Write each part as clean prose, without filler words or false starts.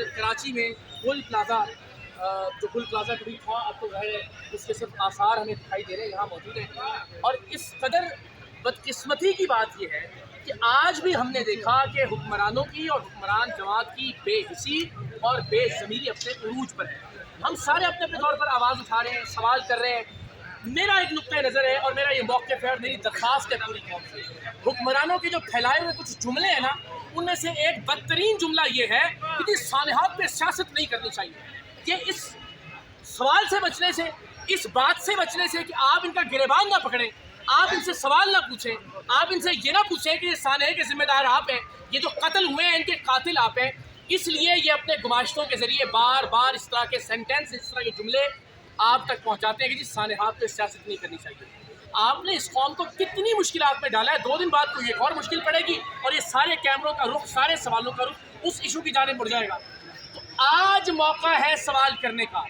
कराची में गुल प्लाजा जो गुल प्लाजा कभी था अब तो है, उसके सिर्फ आसार हमें दिखाई दे रहे हैं यहाँ मौजूद हैं। और इस कदर बदकिस्मती की बात यह है कि आज भी हमने देखा कि हुक्मरानों की और हुक्मरान जमात की बेहिसी और बेज़मीरी अपने उरूज पर है। हम सारे अपने अपने तौर पर आवाज़ उठा रहे हैं, सवाल कर रहे हैं। मेरा एक नुक्ता नज़र है और मेरा ये मौक़िफ़ है और मेरी दरख्वास्त है पूरी कौम से, हुक्मरानों के जो फैलाए हुए कुछ जुमले हैं ना, उनमें से एक बदतरीन जुमला ये है कि सालिहात पे सियासत नहीं करनी चाहिए। ये इस सवाल से बचने से, इस बात से बचने से कि आप इनका गिरेबान ना पकड़ें, आप इनसे सवाल ना पूछें, आप इनसे ये ना पूछें कि ये सानहे के ज़िम्मेदार आप हैं, ये जो कत्ल हुए हैं इनके कातिल आप हैं। इसलिए ये अपने गुमाश्तों के ज़रिए बार बार इस तरह के सेंटेंस, इस तरह के जुमले आप तक पहुँचाते हैं कि जी सानहात पे सियासत नहीं करनी चाहिए। आपने इस कौम को कितनी मुश्किलात में डाला है, 2 दिन बाद को ये और मुश्किल पड़ेगी और ये सारे कैमरों का रुख, सारे सवालों का रुख उस इशू की जानिब मुड़ जाएगा। तो आज मौका है सवाल करने का।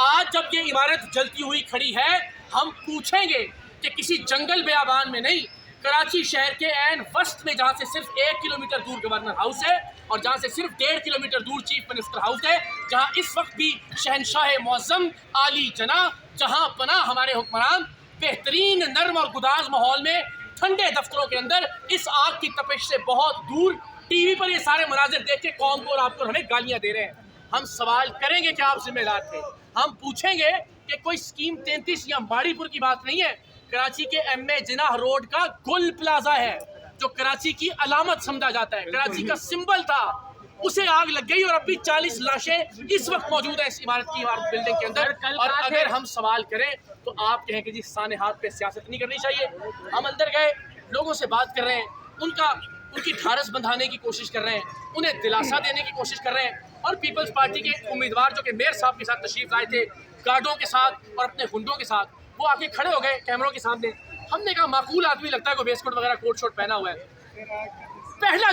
आज जब ये इमारत जलती हुई खड़ी है, हम पूछेंगे कि किसी जंगल बेआबान में नहीं, कराची शहर के ऐन वस्त में, जहाँ से सिर्फ 1 किलोमीटर दूर गवर्नर हाउस है और जहाँ से सिर्फ 1.5 किलोमीटर दूर चीफ मिनिस्टर हाउस है, जहाँ इस वक्त भी शहनशाह मौज़म आली जना जहाँ पनाह हमारे हुक्मरान बेहतरीन नर्म और गुदाज माहौल में ठंडे दफ्तरों के अंदर इस आग की तपिश से बहुत दूर टीवी पर ये सारे मनाजिर देख के कौम को और आपको हमें गालियाँ दे रहे हैं। हम सवाल करेंगे कि आप जिम्मेदार थे। हम पूछेंगे कि कोई स्कीम 33 या माड़ीपुर की बात नहीं है, कराची के एम ए जिनाह रोड का गुल प्लाजा है जो कराची की अलामत समझा जाता है, कराची का सिंबल था, उसे आग लग गई और अब भी 40 लाशें इस वक्त मौजूद है इस इमारत बिल्डिंग के अंदर। और अगर हम सवाल करें तो आप कहें कि जी सानहात पे सियासत नहीं करनी चाहिए। हम अंदर गए, लोगों से बात कर रहे हैं, उनकी ढारस बंधाने की कोशिश कर रहे हैं, उन्हें दिलासा देने की कोशिश कर रहे हैं। और पीपल्स पार्टी के उम्मीदवार जो कि मेयर साहब के साथ तशरीफ लाए थे, गार्डों के साथ और अपने गुंडों के साथ, वो आके खड़े हो गए कैमरों के सामने। हमने कहा माकूल आदमी लगता है, कोई वेस्टकोट वगैरह कोट शोट पहना हुआ है। पहला